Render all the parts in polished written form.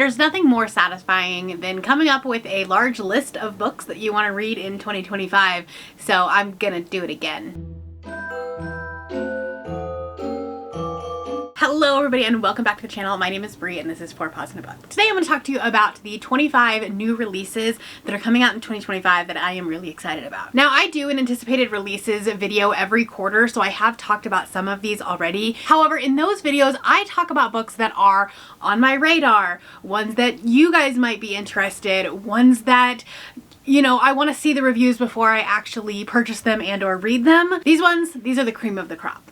There's nothing more satisfying than coming up with a large list of books that you want to read in 2025, so I'm gonna do it again. Hello everybody and welcome back to the channel. My name is Brie and this is For Paws in a Book. Today I'm going to talk to you about the 25 new releases that are coming out in 2025 that I am really excited about. Now I do an anticipated releases video every quarter, so I have talked about some of these already. However, in those videos I talk about books that are on my radar, ones that you guys might be interested, ones that I want to see the reviews before I actually purchase them and or read them. These are the cream of the crop.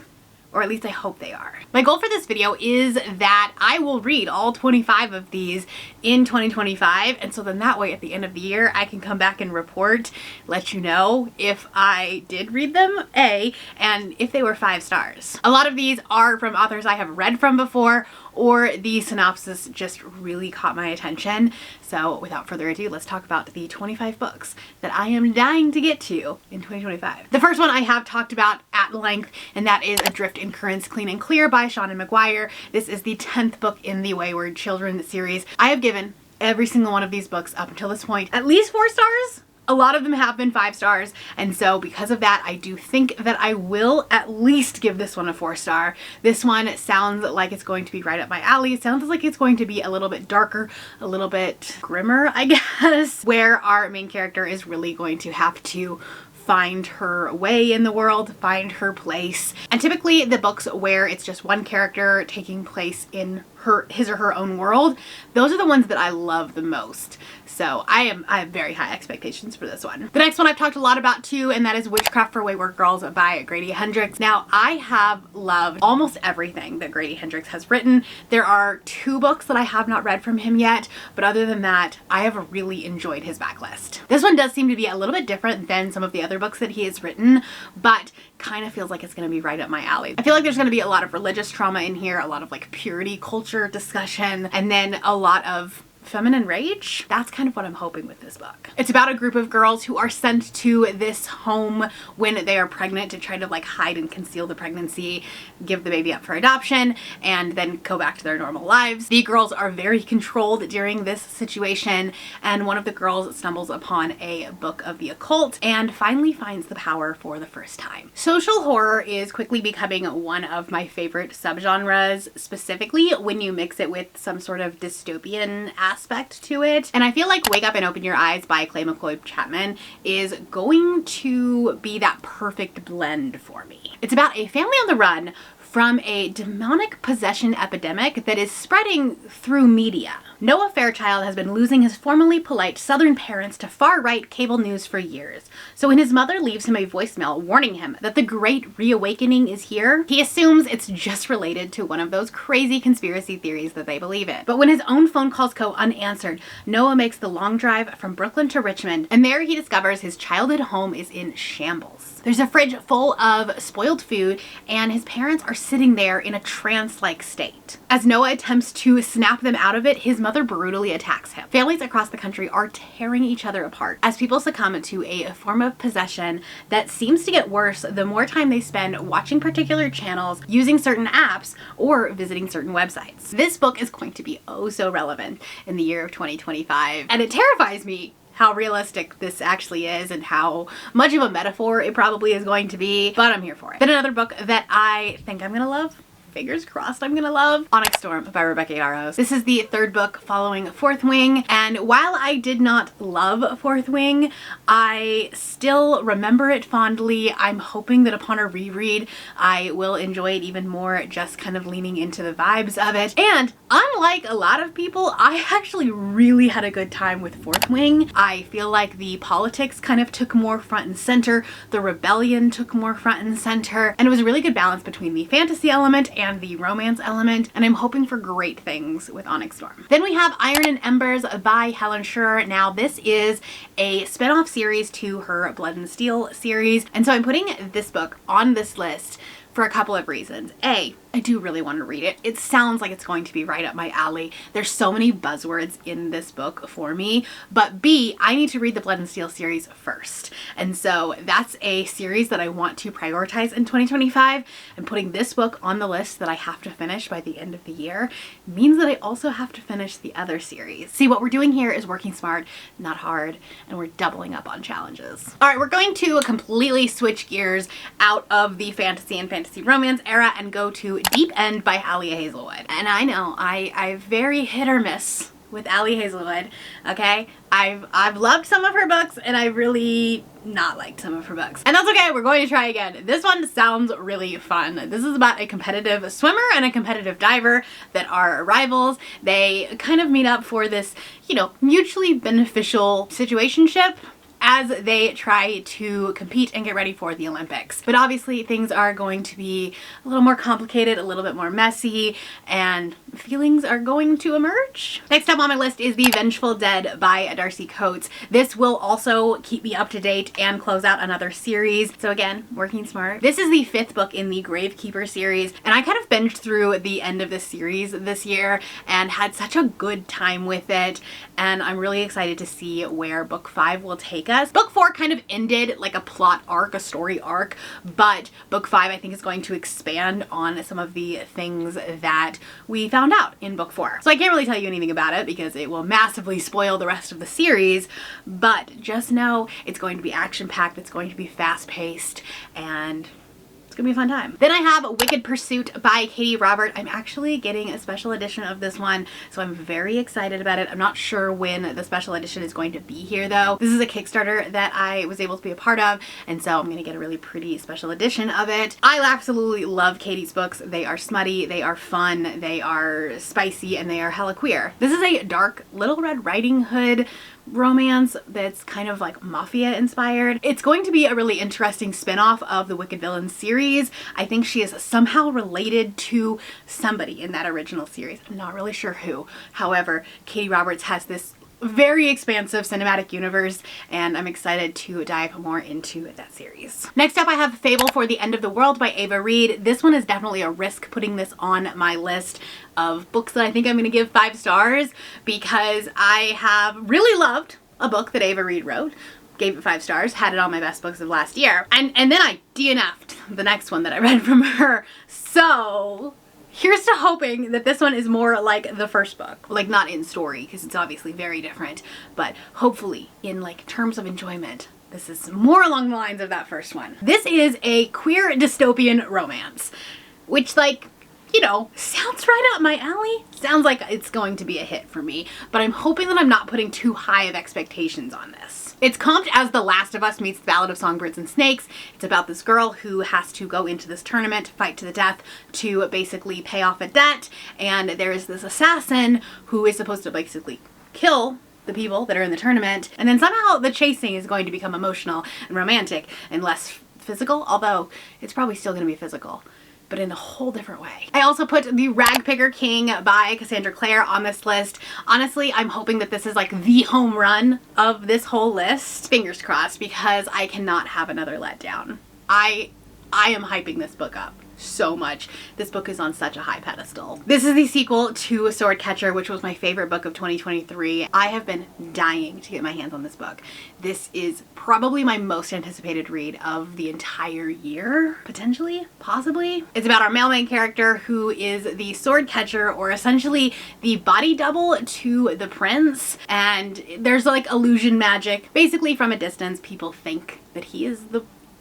Or at least I hope they are. My goal for this video is that I will read all 25 of these in 2025, and so then that way at the end of the year I can come back and report, let you know if I did read them, and if they were 5 stars. A lot of these are from authors I have read from before, or the synopsis just really caught my attention. So without further ado, let's talk about the 25 books that I am dying to get to in 2025. The first one I have talked about at length, and that is Adrift in Currents Clean and Clear by Sean McGuire. This is the 10th book in the Wayward Children series. I have given every single one of these books up until this point at least 4 stars. A lot of them have been 5 stars, and so because of that I do think that I will at least give this one a 4 star. This one sounds like it's going to be right up my alley. It sounds like it's going to be a little bit darker, a little bit grimmer, I guess, where our main character is really going to have to find her way in the world, find her place. And typically the books where it's just one character taking place in his or her own world, those are the ones that I love the most. So I have very high expectations for this one. The next one I've talked a lot about too, and that is Witchcraft for Wayward Girls by Grady Hendrix. Now I have loved almost everything that Grady Hendrix has written. There are 2 books that I have not read from him yet, but other than that, I have really enjoyed his backlist. This one does seem to be a little bit different than some of the other books that he has written, but kind of feels like it's going to be right up my alley. I feel like there's going to be a lot of religious trauma in here, a lot of like purity culture discussion, and then a lot of feminine rage. That's kind of what I'm hoping with this book. It's about a group of girls who are sent to this home when they are pregnant to try to like hide and conceal the pregnancy, give the baby up for adoption, and then go back to their normal lives. The girls are very controlled during this situation, and one of the girls stumbles upon a book of the occult and finally finds the power for the first time. Social horror is quickly becoming one of my favorite subgenres, specifically when you mix it with some sort of dystopian aspect to it. And I feel like Wake Up and Open Your Eyes by Clay McCoy Chapman is going to be that perfect blend for me. It's about a family on the run from a demonic possession epidemic that is spreading through media. Noah Fairchild has been losing his formerly polite Southern parents to far-right cable news for years. So when his mother leaves him a voicemail warning him that the Great Reawakening is here, he assumes it's just related to one of those crazy conspiracy theories that they believe in. But when his own phone calls go unanswered, Noah makes the long drive from Brooklyn to Richmond, and there he discovers his childhood home is in shambles. There's a fridge full of spoiled food, and his parents are sitting there in a trance-like state. As Noah attempts to snap them out of it, his mother brutally attacks him. Families across the country are tearing each other apart as people succumb to a form of possession that seems to get worse the more time they spend watching particular channels, using certain apps, or visiting certain websites. This book is going to be oh so relevant in the year of 2025, and it terrifies me how realistic this actually is and how much of a metaphor it probably is going to be, but I'm here for it. Then another book that I think I'm gonna love, fingers crossed I'm gonna love, Onx Storm by Rebecca Yarros. This is the 3rd book following Fourth Wing, and while I did not love Fourth Wing, I still remember it fondly. I'm hoping that upon a reread I will enjoy it even more, just kind of leaning into the vibes of it. And unlike a lot of people, I actually really had a good time with Fourth Wing. I feel like the politics kind of took more front and center, the rebellion took more front and center, and it was a really good balance between the fantasy element and the romance element, and I'm hoping for great things with Onx Storm. Then we have Iron and Embers by Helen Schurer. Now this is a spin-off series to her Blood and Steel series, and so I'm putting this book on this list for a couple of reasons. A, I do really want to read it. It sounds like it's going to be right up my alley. There's so many buzzwords in this book for me, but B, I need to read the Blood and Steel series first. And so that's a series that I want to prioritize in 2025. And putting this book on the list that I have to finish by the end of the year means that I also have to finish the other series. See, what we're doing here is working smart, not hard, and we're doubling up on challenges. All right, we're going to completely switch gears out of the fantasy and fantasy romance era and go to Deep End by Allie Hazelwood. And I know I very hit or miss with Allie Hazelwood, okay? I've loved some of her books and I really not liked some of her books. And that's okay, we're going to try again. This one sounds really fun. This is about a competitive swimmer and a competitive diver that are rivals. They kind of meet up for this, you know, mutually beneficial situationship as they try to compete and get ready for the Olympics. But obviously things are going to be a little more complicated, a little bit more messy, and feelings are going to emerge. Next up on my list is The Vengeful Dead by Darcy Coates. This will also keep me up to date and close out another series. So again, working smart. This is the 5th book in the Gravekeeper series, and I kind of binged through the end of this series this year and had such a good time with it, and I'm really excited to see where book 5 will take us. Book 4 kind of ended like a plot arc, a story arc, but book 5 I think is going to expand on some of the things that we found out in book 4. So I can't really tell you anything about it because it will massively spoil the rest of the series, but just know it's going to be action-packed, it's going to be fast-paced, and it's gonna be a fun time. Then I have Wicked Pursuit by Katie Robert. I'm actually getting a special edition of this one, so I'm very excited about it. I'm not sure when the special edition is going to be here though. This is a Kickstarter that I was able to be a part of, and so I'm gonna get a really pretty special edition of it. I absolutely love Katie's books. They are smutty, they are fun, they are spicy, and they are hella queer. This is a dark Little Red Riding Hood romance that's kind of like mafia inspired. It's going to be a really interesting spin-off of the Wicked Villains series. I think she is somehow related to somebody in that original series. I'm not really sure who. However, Katie Roberts has this very expansive cinematic universe, and I'm excited to dive more into that series. Next up I have Fable for the End of the World by Ava Reed. This one is definitely a risk putting this on my list of books that I think I'm going to give 5 stars because I have really loved a book that Ava Reed wrote, gave it 5 stars, had it on my best books of last year, and then I DNF'd the next one that I read from her. So here's to hoping that this one is more like the first book. Like, not in story, because it's obviously very different, but hopefully in like terms of enjoyment, this is more along the lines of that first one. This is a queer dystopian romance, which, like, you know, sounds right up my alley. Sounds like it's going to be a hit for me, but I'm hoping that I'm not putting too high of expectations on this. It's comped as The Last of Us meets The Ballad of Songbirds and Snakes. It's about this girl who has to go into this tournament, fight to the death to basically pay off a debt, and there is this assassin who is supposed to basically kill the people that are in the tournament, and then somehow the chasing is going to become emotional and romantic and less physical, although it's probably still going to be physical, but in a whole different way. I also put the Ragpicker King by Cassandra Clare on this list. Honestly, I'm hoping that this is like the home run of this whole list. Fingers crossed, because I cannot have another letdown. I am hyping this book up so much. This book is on such a high pedestal. This is the sequel to Swordcatcher, which was my favorite book of 2023. I have been dying to get my hands on this book. This is probably my most anticipated read of the entire year, potentially, possibly. It's about our male main character who is the sword catcher, or essentially the body double to the prince, and there's like illusion magic. Basically, from a distance, people think that he is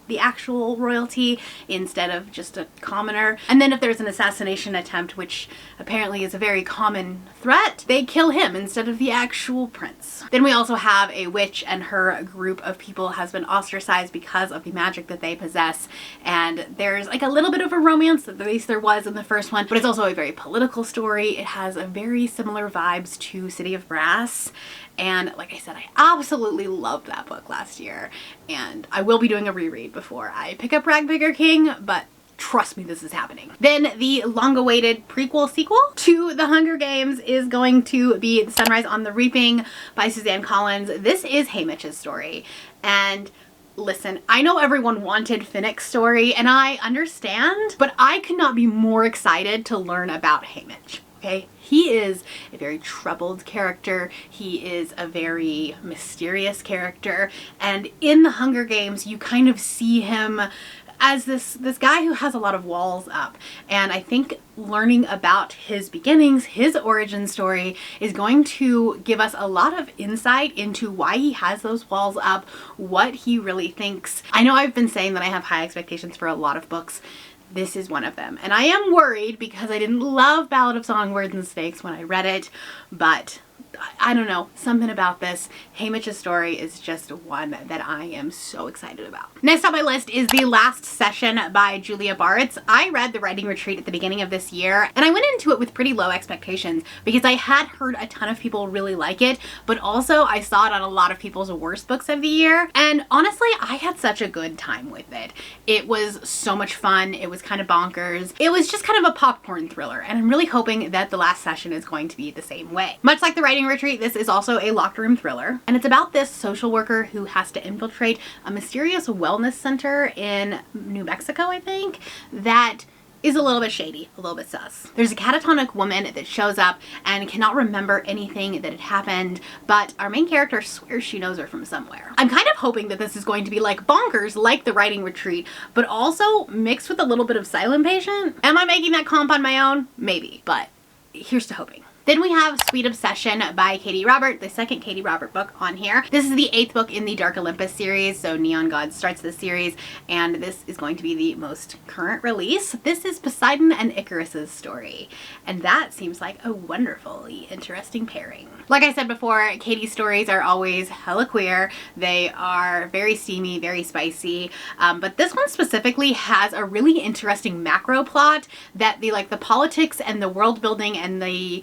the actual royalty instead of just a commoner. And then if there's an assassination attempt, which apparently is a very common threat, they kill him instead of the actual prince. Then we also have a witch, and her group of people has been ostracized because of the magic that they possess. And there's like a little bit of a romance, at least there was in the first one, but it's also a very political story. It has a very similar vibes to City of Brass. And like I said, I absolutely loved that book last year, and I will be doing a reread before I pick up Ragpicker King, but trust me, this is happening. Then the long-awaited prequel sequel to The Hunger Games is going to be Sunrise on the Reaping by Suzanne Collins. This is Haymitch's story, and Listen, I know everyone wanted Finnick's story, and I understand, but I could not be more excited to learn about Haymitch. Okay, he is a very troubled character. He is a very mysterious character, and in the Hunger Games, you kind of see him as this guy who has a lot of walls up. And I think learning about his beginnings, his origin story, is going to give us a lot of insight into why he has those walls up, what he really thinks. I know I've been saying that I have high expectations for a lot of books. This is one of them. And I am worried because I didn't love Ballad of Songbirds and Snakes when I read it, but I don't know, something about this. Haymitch's story is just one that I am so excited about. Next on my list is The Last Session by Julia Bartz. I read The Writing Retreat at the beginning of this year, and I went into it with pretty low expectations because I had heard a ton of people really like it, but also I saw it on a lot of people's worst books of the year, and honestly, I had such a good time with it. It was so much fun. It was kind of bonkers. It was just kind of a popcorn thriller, and I'm really hoping that The Last Session is going to be the same way. Much like The Writing Retreat, this is also a locked room thriller, and it's about this social worker who has to infiltrate a mysterious wellness center in New Mexico, I think, that is a little bit shady, a little bit sus. There's a catatonic woman that shows up and cannot remember anything that had happened, but our main character swears she knows her from somewhere. I'm kind of hoping that this is going to be like bonkers, like The Writing Retreat, but also mixed with a little bit of Silent Patient. Am I making that comp on my own? Maybe, but here's to hoping. Then we have Sweet Obsession by Katie Robert, the second Katie Robert book on here. This is the 8th book in the Dark Olympus series, so Neon God starts this series, and this is going to be the most current release. This is Poseidon and Icarus's story, and that seems like a wonderfully interesting pairing. Like I said before, Katie's stories are always hella queer. They are very steamy, very spicy, but this one specifically has a really interesting macro plot that the politics and the world building and the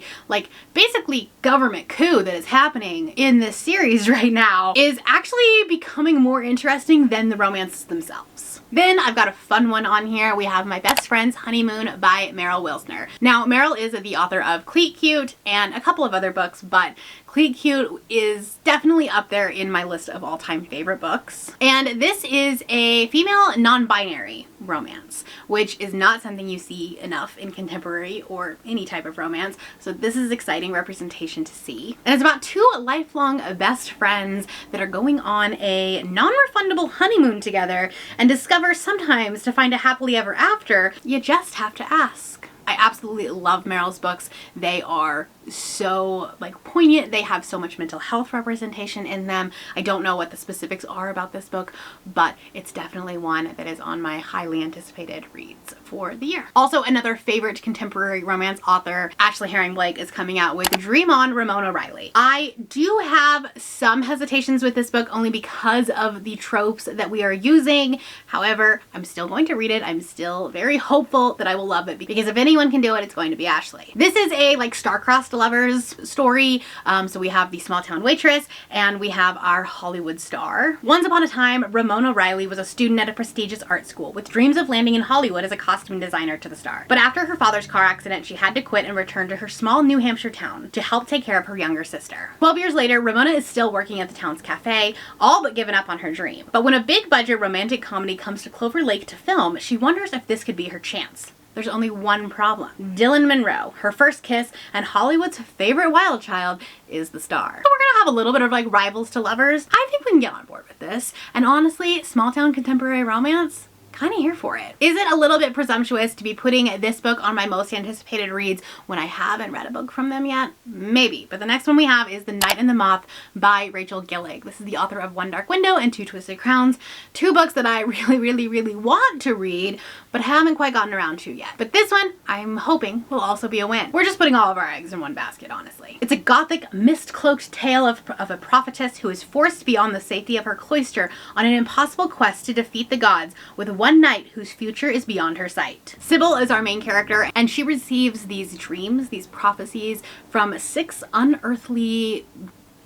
basically government coup that is happening in this series right now is actually becoming more interesting than the romances themselves. Then I've got a fun one on here. We have My Best Friend's Honeymoon by Meryl Wilsner. Now, Meryl is the author of Cleat Cute and a couple of other books, but Cleat Cute is definitely up there in my list of all-time favorite books. And this is a female non-binary romance, which is not something you see enough in contemporary or any type of romance. So this is exciting representation to see. And it's about two lifelong best friends that are going on a non-refundable honeymoon together and discover sometimes to find a happily ever after, you just have to ask. I absolutely love Meryl's books. They are so poignant. They have so much mental health representation in them. I don't know what the specifics are about this book, but it's definitely one that is on my highly anticipated reads for the year. Also, another favorite contemporary romance author, Ashley Herring Blake, is coming out with Dream On, Ramona Riley. I do have some hesitations with this book only because of the tropes that we are using. However, I'm still going to read it. I'm still very hopeful that I will love it because if anyone can do it, it's going to be Ashley. This is a star-crossed lovers story. So we have the small town waitress and we have our Hollywood star. Once upon a time, Ramona Riley was a student at a prestigious art school with dreams of landing in Hollywood as a costume designer to the star. But after her father's car accident, she had to quit and return to her small New Hampshire town to help take care of her younger sister. 12 years later, Ramona is still working at the town's cafe, all but given up on her dream. But when a big budget romantic comedy comes to Clover Lake to film, she wonders if this could be her chance. There's only one problem. Dylan Monroe, her first kiss, and Hollywood's favorite wild child, is the star. So we're gonna have a little bit of rivals to lovers. I think we can get on board with this. And honestly, small town contemporary romance, kind of here for it. Is it a little bit presumptuous to be putting this book on my most anticipated reads when I haven't read a book from them yet? Maybe, but the next one we have is The Night and the Moth by Rachel Gillig. This is the author of One Dark Window and Two Twisted Crowns, two books that I really want to read, but haven't quite gotten around to yet. But this one, I'm hoping, will also be a win. We're just putting all of our eggs in one basket, honestly. It's a gothic, mist-cloaked tale of a prophetess who is forced beyond the safety of her cloister on an impossible quest to defeat the gods with one knight whose future is beyond her sight. Sybil is our main character, and she receives these dreams, these prophecies, from 6 unearthly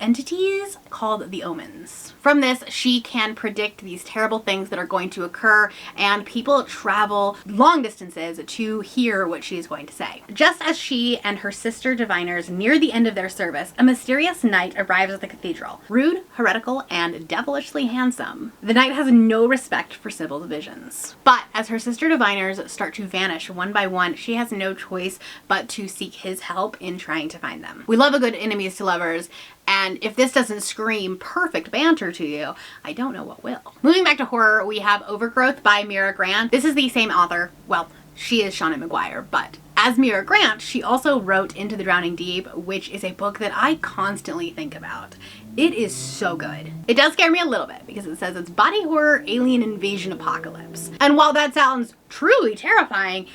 entities called the omens. From this, she can predict these terrible things that are going to occur, and people travel long distances to hear what she is going to say. Just as she and her sister diviners near the end of their service, a mysterious knight arrives at the cathedral. Rude, heretical, and devilishly handsome. The knight has no respect for Sibyl's visions. But as her sister diviners start to vanish one by one, she has no choice but to seek his help in trying to find them. We love a good enemies to lovers, and if this doesn't scream perfect banter to you, I don't know what will. Moving back to horror, we have Overgrowth by Mira Grant. This is the same author. Well, she is Shauna McGuire, but as Mira Grant, she also wrote Into the Drowning Deep, which is a book that I constantly think about. It is so good. It does scare me a little bit because it says it's body horror, alien invasion apocalypse. And while that sounds truly terrifying,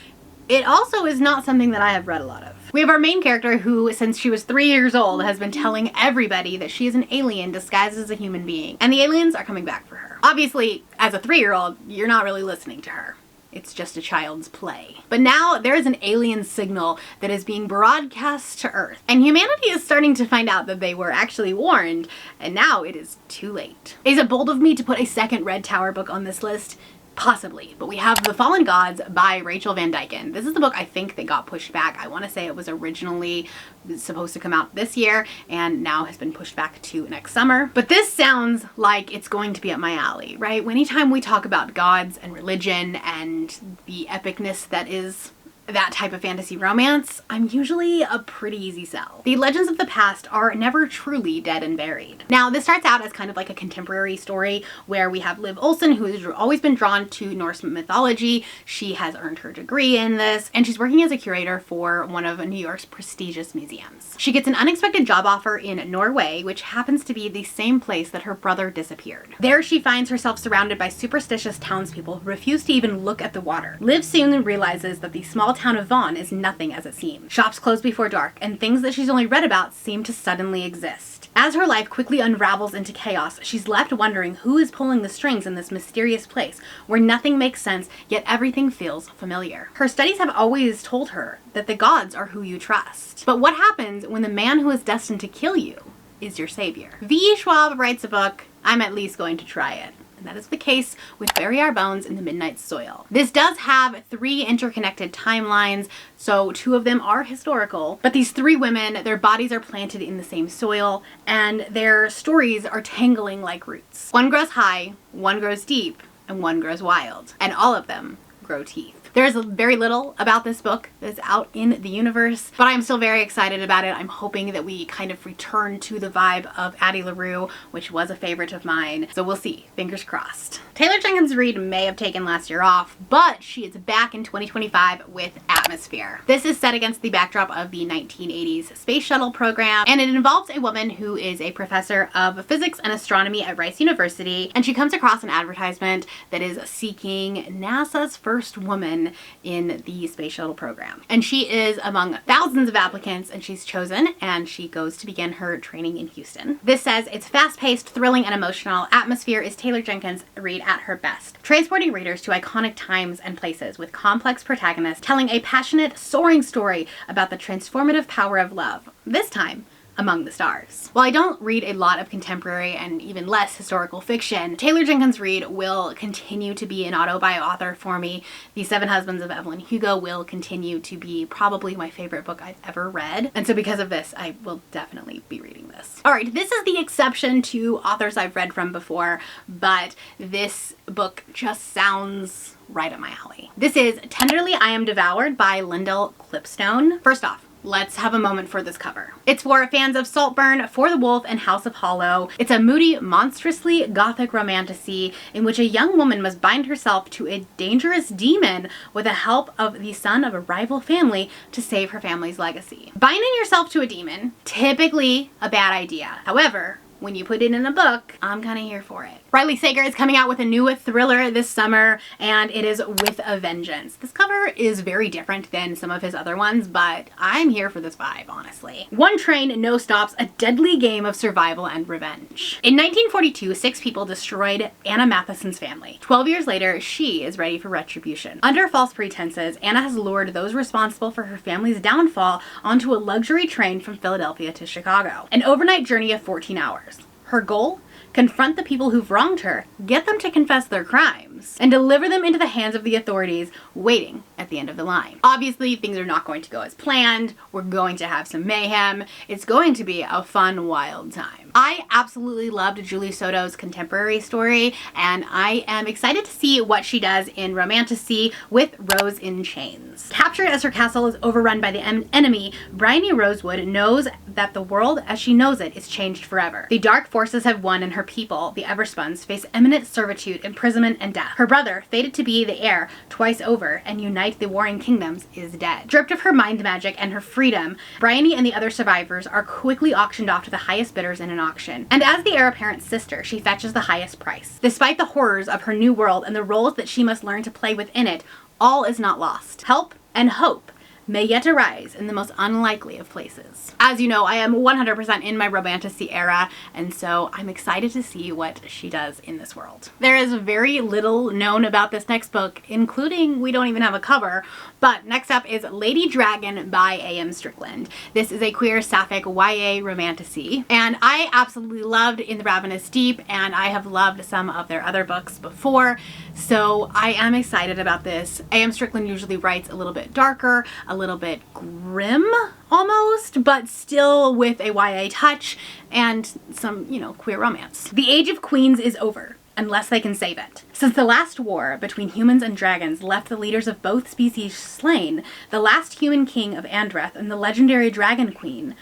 it also is not something that I have read a lot of. We have our main character who, since she was 3 years old, has been telling everybody that she is an alien disguised as a human being, and the aliens are coming back for her. Obviously, as a 3-year-old, you're not really listening to her. It's just a child's play. But now there is an alien signal that is being broadcast to Earth, and humanity is starting to find out that they were actually warned, and now it is too late. Is it bold of me to put a second Red Tower book on this list? Possibly, but we have The Fallen Gods by Rachel Van Dyken. This is the book I think that got pushed back. I want to say it was originally supposed to come out this year and now has been pushed back to next summer. But this sounds like it's going to be up my alley, right? Anytime we talk about gods and religion and the epicness that is that type of fantasy romance, I'm usually a pretty easy sell. The legends of the past are never truly dead and buried. Now, this starts out as kind of like a contemporary story where we have Liv Olson, who has always been drawn to Norse mythology. She has earned her degree in this, and she's working as a curator for one of New York's prestigious museums. She gets an unexpected job offer in Norway, which happens to be the same place that her brother disappeared. There she finds herself surrounded by superstitious townspeople who refuse to even look at the water. Liv soon realizes that the small town of Vaughn is nothing as it seems. Shops close before dark, and things that she's only read about seem to suddenly exist. As her life quickly unravels into chaos, she's left wondering who is pulling the strings in this mysterious place where nothing makes sense, yet everything feels familiar. Her studies have always told her that the gods are who you trust. But what happens when the man who is destined to kill you is your savior? V. Schwab writes a book. I'm at least going to try it. And that is the case with Bury Our Bones in the Midnight Soil. This does have 3 interconnected timelines, so 2 of them are historical, but these 3 women, their bodies are planted in the same soil, and their stories are tangling like roots. One grows high, one grows deep, and one grows wild, and all of them grow teeth. There's very little about this book that's out in the universe, but I'm still very excited about it. I'm hoping that we kind of return to the vibe of Addie LaRue, which was a favorite of mine. So we'll see. Fingers crossed. Taylor Jenkins Reid may have taken last year off, but she is back in 2025 with Atmosphere. This is set against the backdrop of the 1980s space shuttle program, and it involves a woman who is a professor of physics and astronomy at Rice University, and she comes across an advertisement that is seeking NASA's first woman in the space shuttle program. And she is among thousands of applicants, and she's chosen, and she goes to begin her training in Houston. This says it's fast-paced, thrilling, and emotional. Atmosphere is Taylor Jenkins Reid at her best, transporting readers to iconic times and places with complex protagonists telling a passionate, soaring story about the transformative power of love, this time among the stars. While I don't read a lot of contemporary and even less historical fiction, Taylor Jenkins Reid will continue to be an auto-buy author for me. The 7 Husbands of Evelyn Hugo will continue to be probably my favorite book I've ever read. And so because of this, I will definitely be reading this. All right, this is the exception to authors I've read from before, but this book just sounds right up my alley. This is Tenderly I Am Devoured by Lyndall Clipstone. First off, let's have a moment for this cover. It's for fans of Saltburn, For the Wolf, and House of Hollow. It's a moody, monstrously gothic romantasy in which a young woman must bind herself to a dangerous demon with the help of the son of a rival family to save her family's legacy. Binding yourself to a demon, typically a bad idea. However, when you put it in a book, I'm kind of here for it. Riley Sager is coming out with a new thriller this summer, and it is With a Vengeance. This cover is very different than some of his other ones, but I'm here for this vibe, honestly. One train, no stops, a deadly game of survival and revenge. In 1942, 6 people destroyed Anna Matheson's family. 12 years later, she is ready for retribution. Under false pretenses, Anna has lured those responsible for her family's downfall onto a luxury train from Philadelphia to Chicago. An overnight journey of 14 hours. Her goal? Confront the people who've wronged her, get them to confess their crimes, and deliver them into the hands of the authorities waiting at the end of the line. Obviously, things are not going to go as planned. We're going to have some mayhem. It's going to be a fun, wild time. I absolutely loved Julie Soto's contemporary story, and I am excited to see what she does in Romantasy with Rose in Chains. Captured as her castle is overrun by the enemy, Bryony Rosewood knows that the world as she knows it is changed forever. The dark forces have won, and her people, the Everspuns, face imminent servitude, imprisonment, and death. Her brother, fated to be the heir twice over and unite the warring kingdoms, is dead. Stripped of her mind magic and her freedom, Bryony and the other survivors are quickly auctioned off to the highest bidders in an auction. And as the heir apparent's sister, she fetches the highest price. Despite the horrors of her new world and the roles that she must learn to play within it, all is not lost. Help and hope may yet arise in the most unlikely of places. As you know, I am 100% in my Romantasy era, and so I'm excited to see what she does in this world. There is very little known about this next book, including we don't even have a cover, but next up is Lady Dragon by A.M. Strickland. This is a queer sapphic YA romantasy, and I absolutely loved In the Ravenous Deep, and I have loved some of their other books before, so I am excited about this. A.M. Strickland usually writes a little bit darker, a little bit grim almost, but still with a YA touch and some, queer romance. The Age of Queens is over, unless they can save it. Since the last war between humans and dragons left the leaders of both species slain, the last human king of Andreth and the legendary Dragon Queen,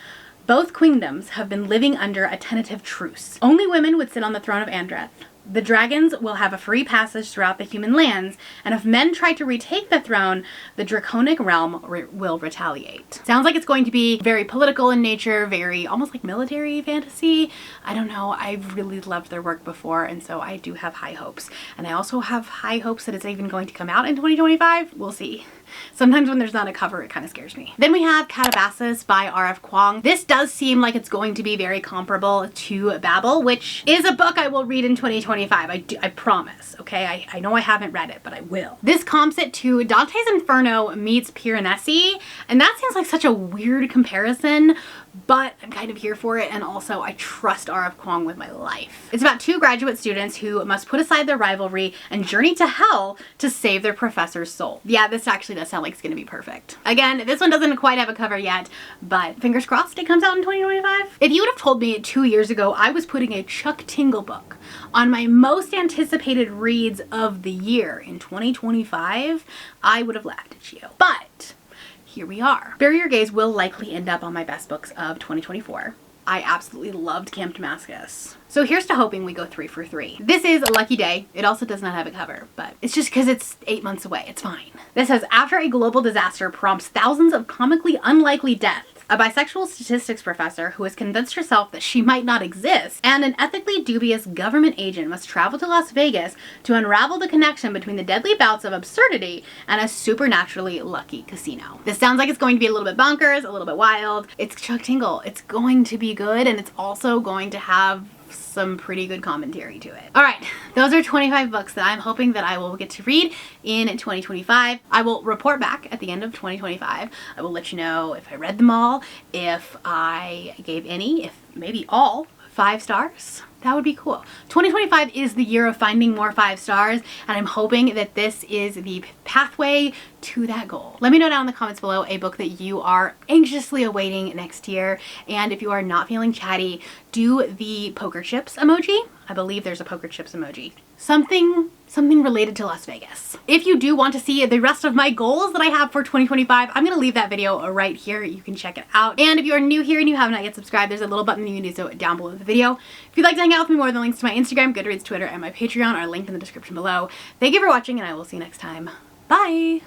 both queendoms have been living under a tentative truce. Only women would sit on the throne of Andreth. The dragons will have a free passage throughout the human lands, and if men try to retake the throne, the draconic realm will retaliate. Sounds like it's going to be very political in nature, very almost like military fantasy. I don't know, I've really loved their work before, and so I do have high hopes. And I also have high hopes that it's even going to come out in 2025. We'll see. Sometimes when there's not a cover, it kind of scares me. Then we have Cabasas by R.F. Kuang. This does seem like it's going to be very comparable to Babel, which is a book I will read in 2025. I promise, okay? I know I haven't read it, but I will. This comps it to Dante's Inferno meets Piranesi, and that seems like such a weird comparison, but I'm kind of here for it, and also I trust R.F. Kuang with my life. It's about 2 graduate students who must put aside their rivalry and journey to hell to save their professor's soul. Yeah, this actually does sound like it's gonna be perfect. Again, this one doesn't quite have a cover yet, but fingers crossed it comes out in 2025. If you would have told me 2 years ago I was putting a Chuck Tingle book on my most anticipated reads of the year in 2025, I would have laughed at you. But here we are. Bury Your Gaze will likely end up on my best books of 2024. I absolutely loved Camp Damascus. So here's to hoping we go 3 for 3. This is A Lucky Day. It also does not have a cover, but it's just because it's 8 months away. It's fine. This says, after a global disaster prompts thousands of comically unlikely deaths, a bisexual statistics professor who has convinced herself that she might not exist, and an ethically dubious government agent must travel to Las Vegas to unravel the connection between the deadly bouts of absurdity and a supernaturally lucky casino. This sounds like it's going to be a little bit bonkers, a little bit wild. It's Chuck Tingle. It's going to be good, and it's also going to have some pretty good commentary to it. All right, those are 25 books that I'm hoping that I will get to read in 2025. I will report back at the end of 2025. I will let you know if I read them all, if I gave any, if maybe all 5 stars. That would be cool. 2025 is the year of finding more 5 stars, and I'm hoping that this is the pathway to that goal. Let me know down in the comments below a book that you are anxiously awaiting next year, and if you are not feeling chatty, do the poker chips emoji. I believe there's a poker chips emoji. Something related to Las Vegas. If you do want to see the rest of my goals that I have for 2025, I'm gonna leave that video right here. You can check it out. And if you are new here and you have not yet subscribed, there's a little button you can do so down below the video. If you'd like to hang out with me more, the links to my Instagram, Goodreads, Twitter, and my Patreon are linked in the description below. Thank you for watching, and I will see you next time. Bye!